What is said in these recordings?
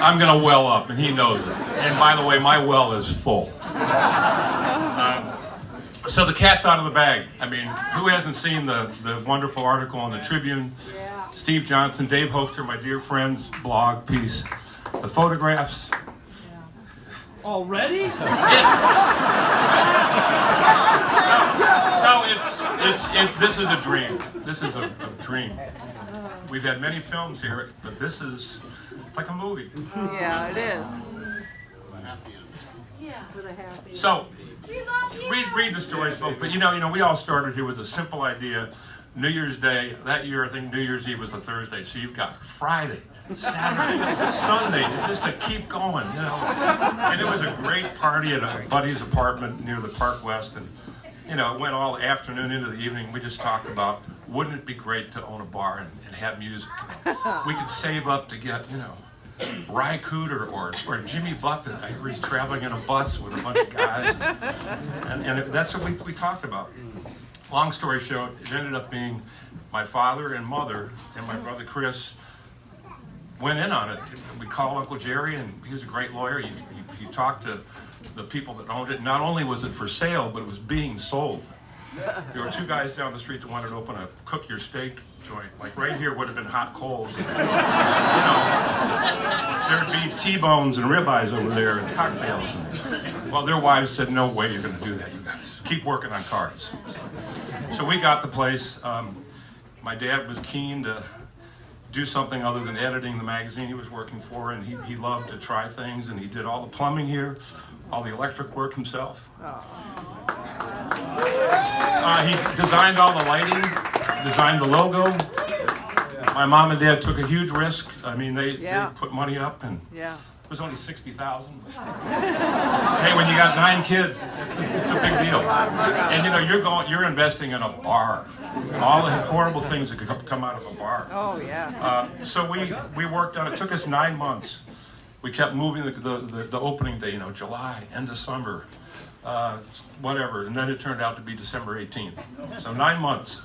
I'm going to well up, and he knows it. And by the way, my well is full. So the cat's out of the bag. I mean, who hasn't seen the wonderful article on the Tribune? Yeah. Steve Johnson, Dave Hoekter, my dear friend's blog piece. The photographs. Already? This is a dream. This is a dream. We've had many films here, but it's like a movie. Yeah, it is. With a happy. So, read the stories, folks. But you know, we all started here with a simple idea. New Year's Day, that year I think New Year's Eve was a Thursday, so you've got Friday, Saturday, Sunday, just to keep going, you know. And it was a great party at a buddy's apartment near the Park West, and you know, it went all afternoon into the evening. We just talked about, wouldn't it be great to own a bar and have music? You know? We could save up to get, you know, Ry Cooder or Jimmy Buffett. I hear he's traveling in a bus with a bunch of guys, and that's what we talked about. Long story short, it ended up being my father and mother and my brother Chris went in on it. We called Uncle Jerry, and he was a great lawyer. He talked to the people that owned it. Not only was it for sale, but it was being sold. There were two guys down the street that wanted to open a cook your steak joint. Like right here would have been hot coals. You know, there'd be T-bones and ribeyes over there and cocktails. And, well, their wives said, no way you're going to do that, you guys. Keep working on cars. So we got the place. My dad was keen to do something other than editing the magazine he was working for, and he loved to try things, and he did all the plumbing here, all the electric work himself. He designed all the lighting, designed the logo. My mom and dad took a huge risk. I mean, they put money up, and it was only $60,000. Hey, when you got 9 kids, it's a big deal. And you know, you're investing in a bar. All the horrible things that could come out of a bar. Oh yeah. So we worked on it. It took us 9 months. We kept moving the opening day, you know, July, end of summer, whatever. And then it turned out to be December 18th. So 9 months.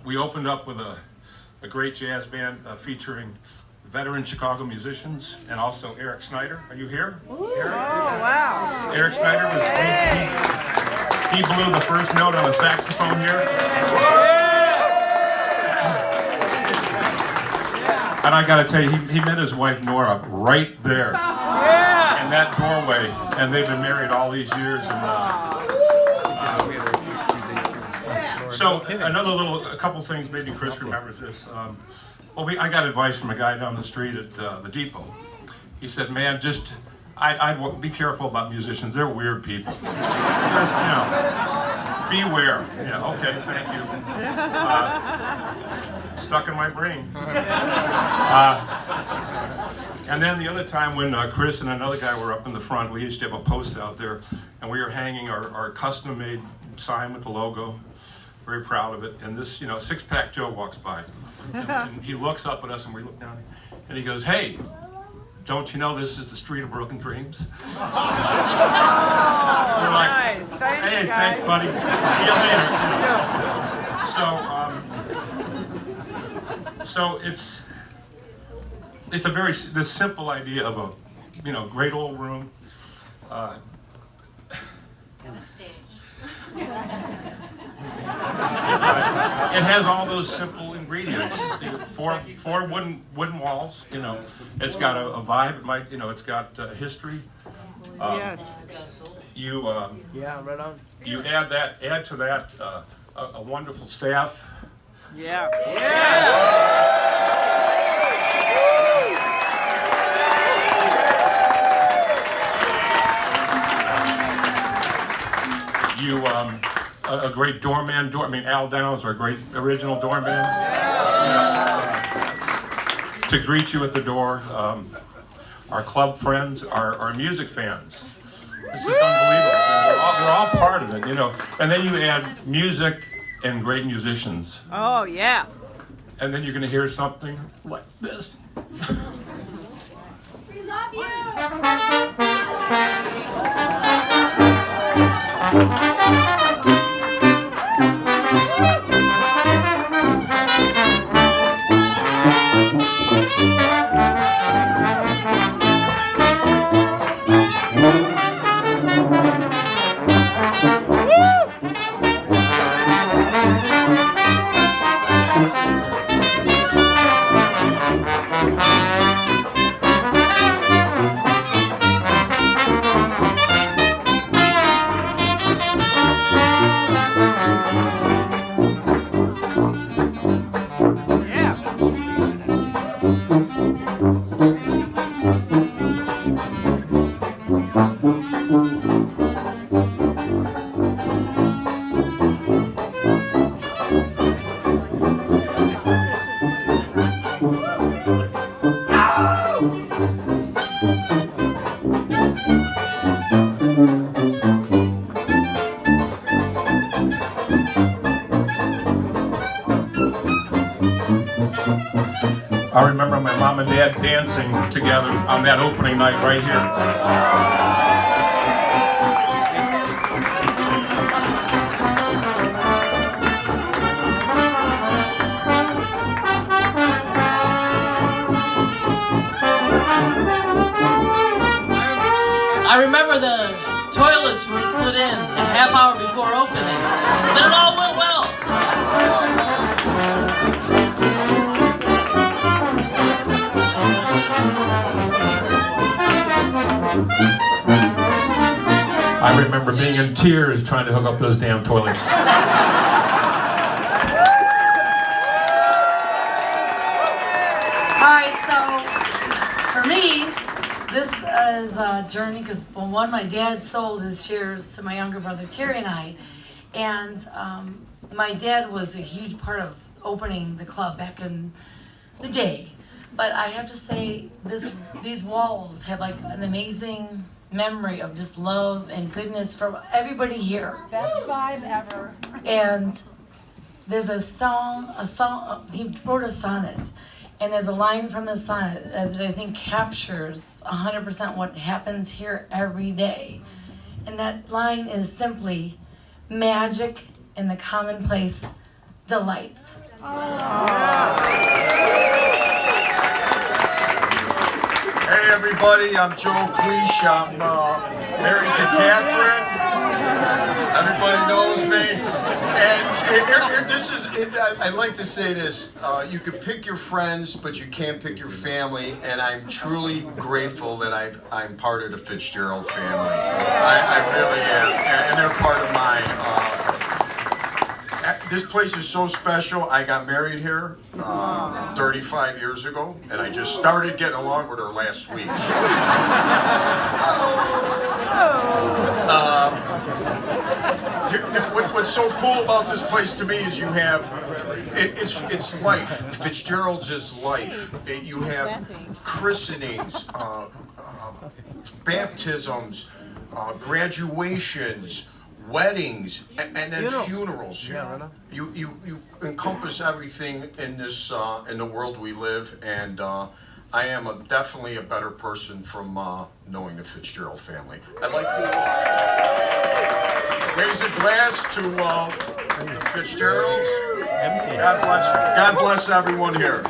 We opened up with a great jazz band featuring veteran Chicago musicians and also Eric Snyder. Are you here? Eric? Oh wow. Eric Snyder was he blew the first note on the saxophone here. And I got to tell you, he met his wife Nora right there in that doorway, and they've been married all these years. So a couple things. Maybe Chris remembers this. I got advice from a guy down the street at the depot. He said, "Man, I'd be careful about musicians. They're weird people. Just, you know, beware." Yeah. Okay. Thank you. Stuck in my brain. And then the other time when Chris and another guy were up in the front, we used to have a post out there, and we were hanging our custom-made sign with the logo. Very proud of it. And this, you know, Six-Pack Joe walks by, and he looks up at us, and we look down, and he goes, "Hey, don't you know this is the street of broken dreams?" Oh, we're like, nice. "Hey, thanks, buddy. See you later." So it's a very this simple idea of a, you know, great old room. And a stage. It has all those simple ingredients. Four wooden walls. You know, it's got a vibe. It might, you know, it's got history. Yes. You right on. you add to that a wonderful staff. Yeah. You a great doorman. Al Downs, our great original doorman. To greet you at the door. Our club friends, our music fans. It's just unbelievable. They're all part of it, you know. And then you add music and great musicians. Oh yeah. And then you're going to hear something like this. We love you! and Dad dancing together on that opening night right here. I remember the toilets were put in a half hour before opening, but it all went well. I remember being in tears trying to hook up those damn toilets. All right, so for me, this is a journey because, well, one, my dad sold his shares to my younger brother Terry and I, and my dad was a huge part of opening the club back in the day. But I have to say, these walls have like an amazing memory of just love and goodness from everybody here. Best vibe ever. And there's a song, he wrote a sonnet, and there's a line from the sonnet that I think captures 100% what happens here every day. And that line is simply, magic in the commonplace delights. Hey everybody, I'm Joe Cleach. I'm married to Catherine. Everybody knows me. And I like to say this, you can pick your friends, but you can't pick your family, and I'm truly grateful that I'm part of the Fitzgerald family. I really am, and they're part of mine. This place is so special. I got married here 35 years ago, and I just started getting along with her last week. What's so cool about this place to me is you have, it's life. Fitzgerald's is life. You have christenings, baptisms, graduations, weddings, and then funerals. You encompass everything in this in the world we live, and I am definitely a better person from knowing the Fitzgerald family. I'd like to raise a glass to the Fitzgeralds. God bless everyone here.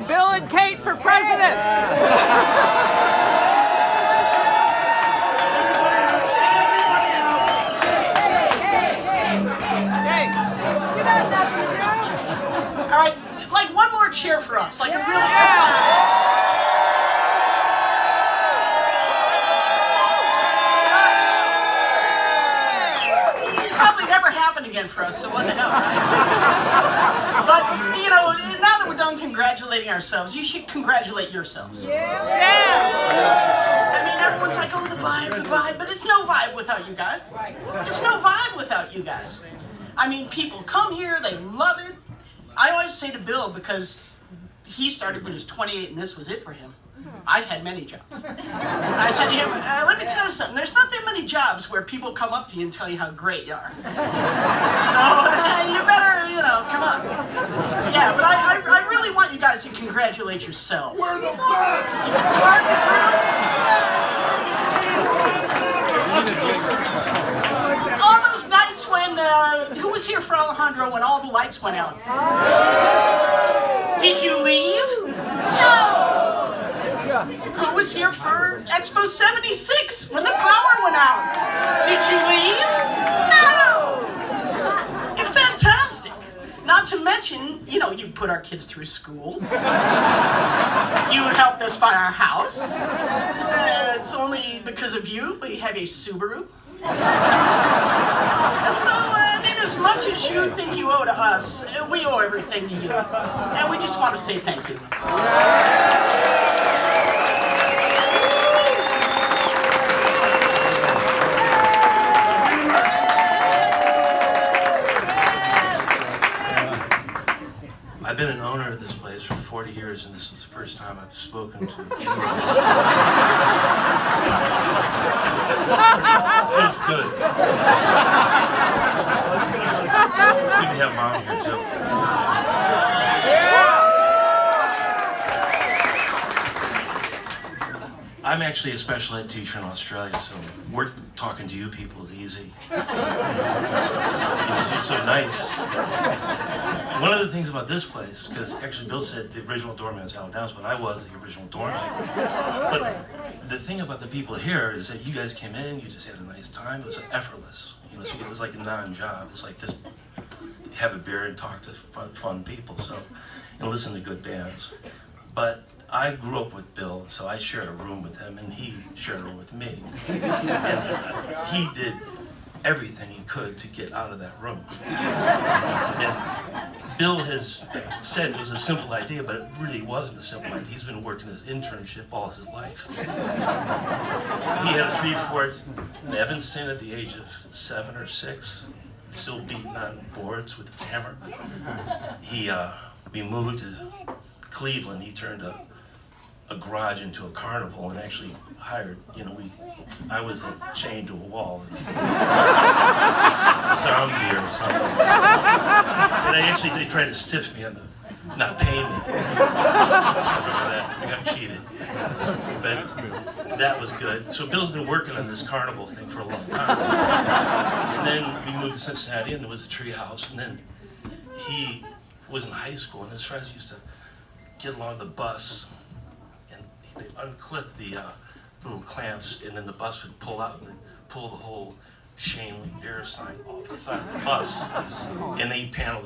Bill and Kate for president. All right, like one more cheer for us, like a really probably never happen again for us, so what the hell, right? But, you know, now that we're done congratulating ourselves, you should congratulate yourselves. I mean, everyone's like, oh, the vibe, but it's no vibe without you guys. It's no vibe without you guys. I mean, people come here, they love it. I always say to Bill, because he started when he was 28 and this was it for him. I've had many jobs. I said to him, let me tell you something, there's not that many jobs where people come up to you and tell you how great you are. So you better, you know, come on. Yeah, but I really want you guys to congratulate yourselves. We're the best! All those nights when, who was here for Alejandro when all the lights went out? Did you leave? No! Who was here for Expo 76 when the power went out? Did you leave? No! It's fantastic. Not to mention, you know, you put our kids through school. You helped us buy our house. It's only because of you we have a Subaru. So, I mean, as much as you think you owe to us, we owe everything to you. And we just want to say thank you. I've been an owner of this place for 40 years, and this is the first time I've spoken to anyone. It feels good. It's good to have Mom here too. I'm actually a special ed teacher in Australia, so talking to you people is easy. You're so nice. One of the things about this place, because actually Bill said the original doorman was Hal Downs, but I was the original doorman. But the thing about the people here is that you guys came in, you just had a nice time. It was effortless. So it was like a non-job. It's like just have a beer and talk to fun people, and listen to good bands. But I grew up with Bill, so I shared a room with him, and he shared a room with me. And he did everything he could to get out of that room. And Bill has said it was a simple idea, but it really wasn't a simple idea. He's been working his internship all his life. He had a tree fort in Evanston at the age of 7 or 6, still beating on boards with his hammer. We moved to Cleveland. He turned a garage into a carnival and actually hired, I was chained to a wall, zombie or something. And they tried to stiff me not paying me. I got cheated. But that was good. So Bill's been working on this carnival thing for a long time. And then we moved to Cincinnati and there was a tree house, and then he was in high school and his friends used to get along the bus. They unclip the little clamps, and then the bus would pull out and pull the whole Shane Beer sign off the side of the bus, and they panel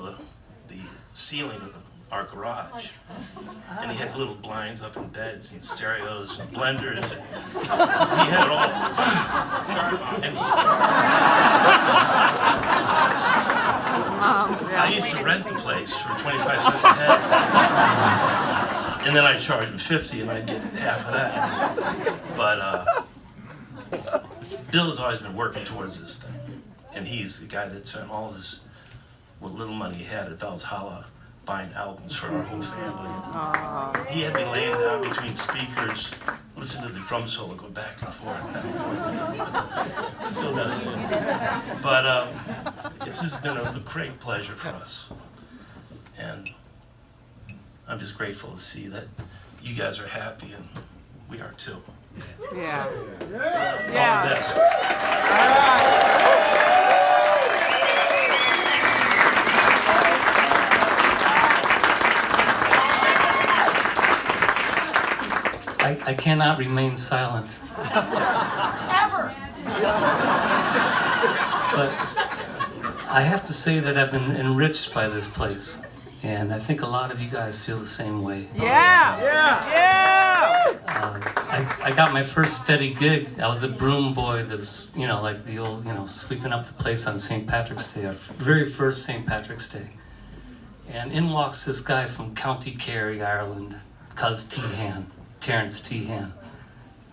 the ceiling of our garage. And he had little blinds up in beds and stereos and blenders. And he had it all. And I used to rent the place for 25 cents a head. And then I'd charge him 50 and I'd get half of that. But Bill has always been working towards this thing. And he's the guy that spent all what little money he had at Valhalla buying albums for our whole family. And he had me laying down between speakers, listening to the drum solo go back and forth, back and forth. So does it. But it's just been a great pleasure for us. And I'm just grateful to see that you guys are happy, and we are too. Yeah. So, Yeah. all the best. I cannot remain silent. Ever. But I have to say that I've been enriched by this place. And I think a lot of you guys feel the same way. Yeah. Yeah. I got my first steady gig. I was a broom boy that was, like the old, sweeping up the place on St. Patrick's Day, our very first St. Patrick's Day. And in walks this guy from County Kerry, Ireland, Cuz Tehan, Terence Tehan.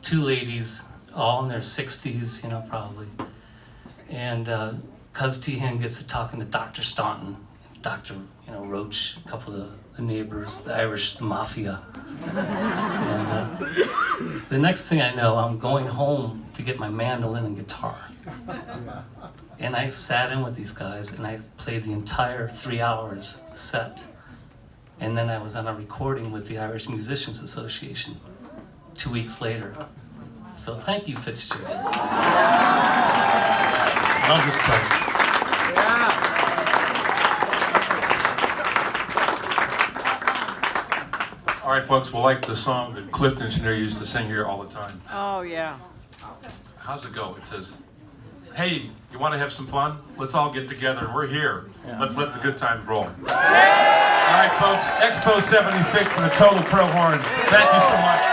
2 ladies, all in their 60s, probably. And Cuz Tehan gets to talking to Dr. Staunton, Dr. Roach, a couple of the neighbors, the Irish mafia. And the next thing I know, I'm going home to get my mandolin and guitar. And I sat in with these guys and I played the entire 3 hours set. And then I was on a recording with the Irish Musicians Association 2 weeks later. So thank you, Fitzgerald. Love this place. All right, folks, we'll like the song that Clifton Chenier used to sing here all the time. Oh, yeah. How's it go? It says, hey, you want to have some fun? Let's all get together, and we're here. Let's let the good times roll. All right, folks, Expo 76 and the Total Pearl Horn. Thank you so much.